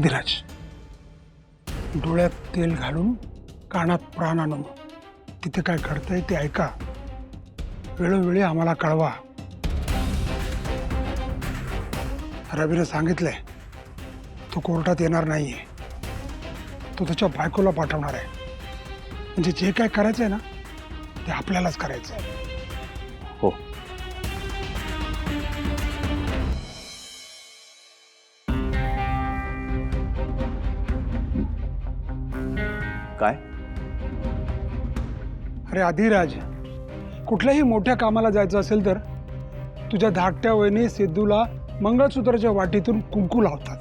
धीरज, डोळ्यात तेल घालून कानात प्राण आणून तिथे काय घडतंय ते ऐका. वेळोवेळी आम्हाला कळवा. रवीने सांगितलंय तो कोर्टात येणार नाहीये. तो त्याच्या बायकोला पाठवणार आहे. म्हणजे जे काय करायचंय ना ते आपल्यालाच करायचंय. हो. काय? अरे अधिराज, कुठल्याही मोठ्या कामाला जायचं असेल तर तुझ्या धाकट्या वहिनी सिद्धूला मंगळसूत्राच्या वाटीतून कुंकू लावतात,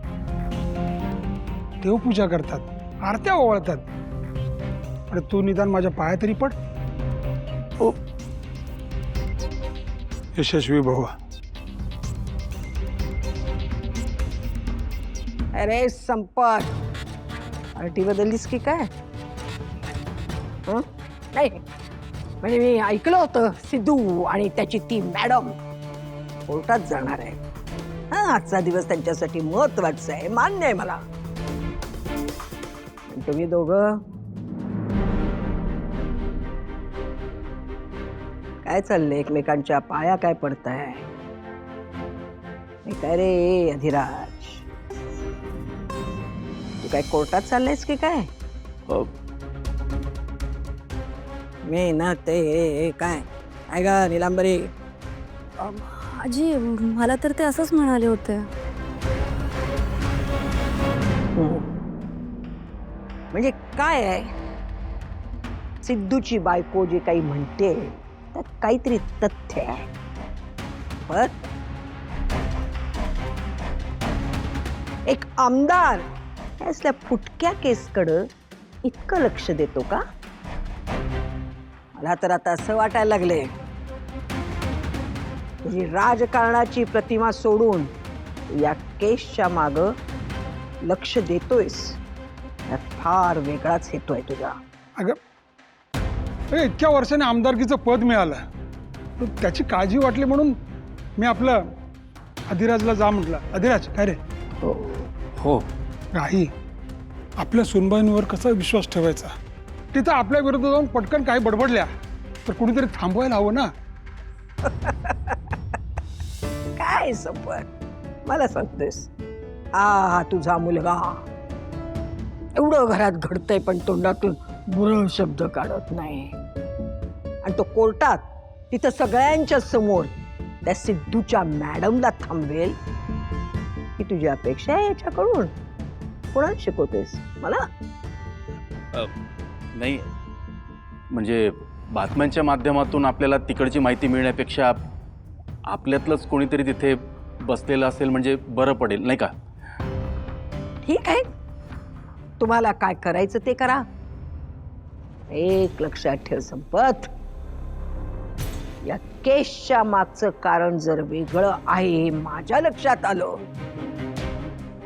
देवपूजा करतात, आरत्या ओवाळतात. अरे तू निदान माझ्या पाया तरी पड. ओ यशस्वी भाऊ. अरे संपत, पार्टी बदललीस की काय? नाही म्हणजे मी ऐकलं होतं सिद्धू आणि त्याची ती मॅडम कोर्टात जाणार आहे. आजचा दिवस त्यांच्यासाठी महत्वाचा आहे, मान्य आहे मला. तुम्ही दोघं काय चाललंय? एकमेकांच्या पाया काय पडताय? काय रे अधिराज, तू काय कोर्टात चाललायस की काय? मी ना ते काय काय ग निलांबरी? आजी, मला तर ते असंच म्हणाले होते. म्हणजे काय आहे? सिद्धूची बायको जे काही म्हणते त्यात काहीतरी तथ्य आहे. पण एक आमदार असल्या फुटक्या केसकडं इतकं लक्ष देतो का? मला तर आता असं वाटायला लागले तुझी राजकारणाची प्रतिमा सोडून या केसच्या माग लक्ष देतोयस. त्यात फार वेगळाच हेतू आहे तुझा. अगं इतक्या वर्षाने आमदारकीचं पद मिळालं, त्याची काळजी वाटली म्हणून मी आपलं अधिराजला जा म्हटलं. अधिराज काय रे? हो. आई, आपल्या सुनबाईंवर कसा विश्वास ठेवायचा? तिथं आपल्या विरोधात जाऊन पटकन काही बडबडल्या तर कुणीतरी थांबवायला हवं ना. काय संपत मला सांगतोस? तुझा मुलगा एवढं घरात घडतंय पण तोंडातून बुरळ शब्द काढत नाही. आणि तो कोर्टात तिथं सगळ्यांच्या समोर त्या सिद्धूच्या मॅडमला थांबवेल ही तुझी अपेक्षा आहे याच्याकडून? कोणाला शिकवतेस मला? नाही म्हणजे बातम्यांच्या माध्यमातून आपल्याला तिकडची माहिती मिळण्यापेक्षा आपल्यातलंच कोणीतरी तिथे बसलेलं असेल म्हणजे बरं पडेल, नाही का? ठीक आहे, तुम्हाला काय करायचं ते करा. एक लक्षात ठेव संपत, या केसच्या मागचं कारण जर वेगळं आहे हे माझ्या लक्षात आलं,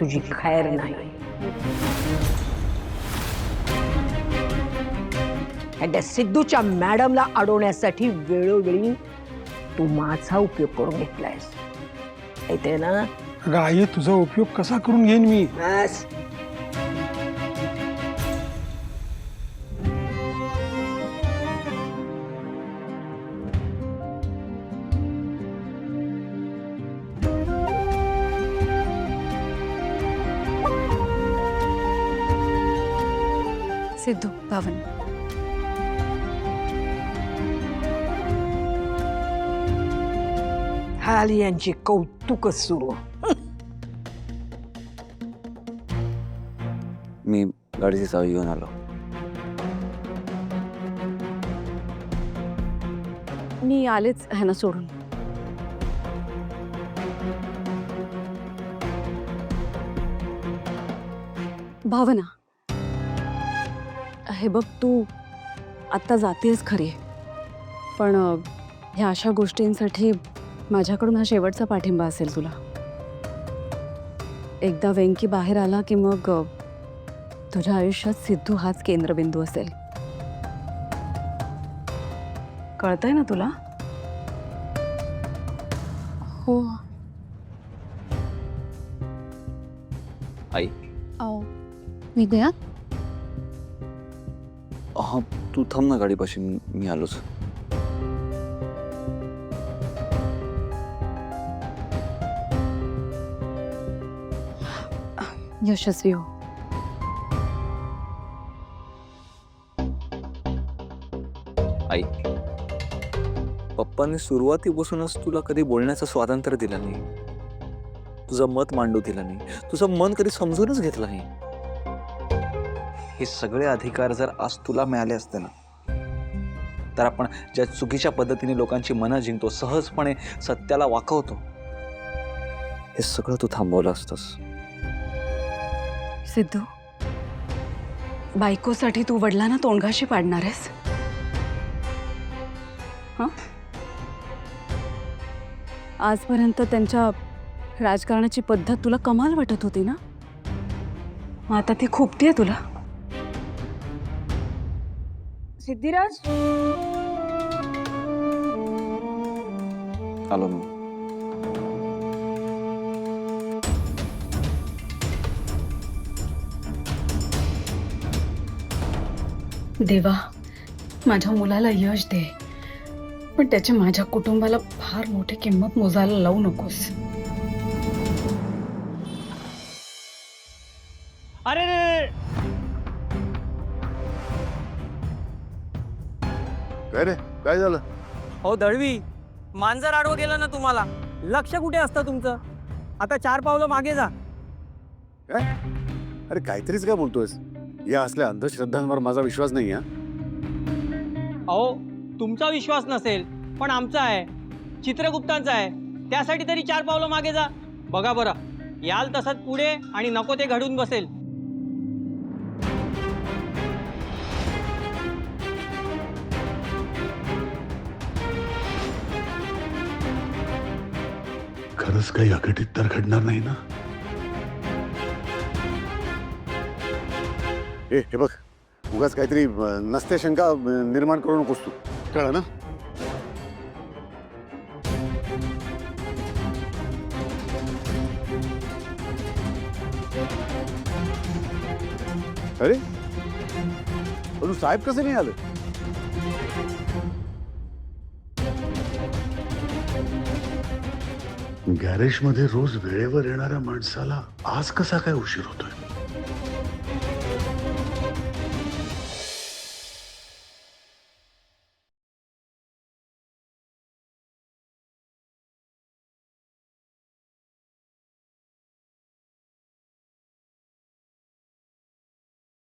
तुझी खैर नाही. आणि त्या सिद्धूच्या मॅडमला अडवण्यासाठी वेळोवेळी तू माझा उपयोग करून घेतलायस, माहितीये ना? अगं आई, तुझा उपयोग कसा करून घेईन मी? बस सिद्धू, भावन, हाल यांची कौतुक सुरू. मी गाडीची चावी घेऊन आलो. मी आलेच ह्यांना सोडून. भावना, हे बघ, तू आत्ता जातेस खरी, पण ह्या अशा गोष्टींसाठी माझ्याकडून हा शेवटचा पाठिंबा असेल तुला. एकदा वेंकी बाहेर आला की मग तुझ्या आयुष्यात सिद्धू हाच केंद्रबिंदू असेल. कळतंय ना तुला? हो. आई, विद्या हा तू थांब ना गाडीपाशी, मी आलोच. यशस्वी हो. आई, पप्पांनी सुरुवातीपासूनच तुला कधी बोलण्याचं स्वातंत्र्य दिलं नाही, तुझं मत मांडू दिलं नाही, तुझं मन कधी समजूनच घेतलं नाही. हे सगळे अधिकार जर आज तुला मिळाले असते ना, तर आपण ज्या चुकीच्या पद्धतीने लोकांची मनं जिंकतो, सहजपणे सत्याला वाकवतो, हे सगळं तू थांबवलं असतंस. सिद्धू, बायकोसाठी तू वडिलांना तोंडघाशी पाडणार आहेस? आजपर्यंत त्यांच्या राजकारणाची पद्धत तुला कमाल वाटत होती ना, मग आता ती खूपतीये तुला. सिद्धिराज, आलो मी. देवा, माझ्या मुलाला यश दे, पण त्याची माझ्या कुटुंबाला फार मोठी किंमत मोजायला लावू नकोस. अरे रे, काय रे, काय झालं? हो दळवी, मांजर आडवं गेलं ना तुम्हाला. लक्ष कुठे असतं तुमचं? आता 4 पावलं मागे जा. काय? अरे काहीतरीच काय बोलतोयस? या असल्या अंधश्रद्धांवर माझा विश्वास नाही. अहो, तुमचा विश्वास नसेल पण आमचा आहे, चित्रगुप्तांचा आहे. त्यासाठी तरी 4 पावलं मागे जा. बघा बरं, याल तसंच पुढे आणि नको ते घडून बसेल. खरंच काही अघटित तर घडणार नाही ना? हे बघ, उगाच काहीतरी नसते शंका निर्माण करू नकोस तू, कळलं ना? अरे पण साहेब कसं नाही आलं? गॅरेजमध्ये रोज वेळेवर येणाऱ्या माणसाला आज कसा काय उशीर होतोय?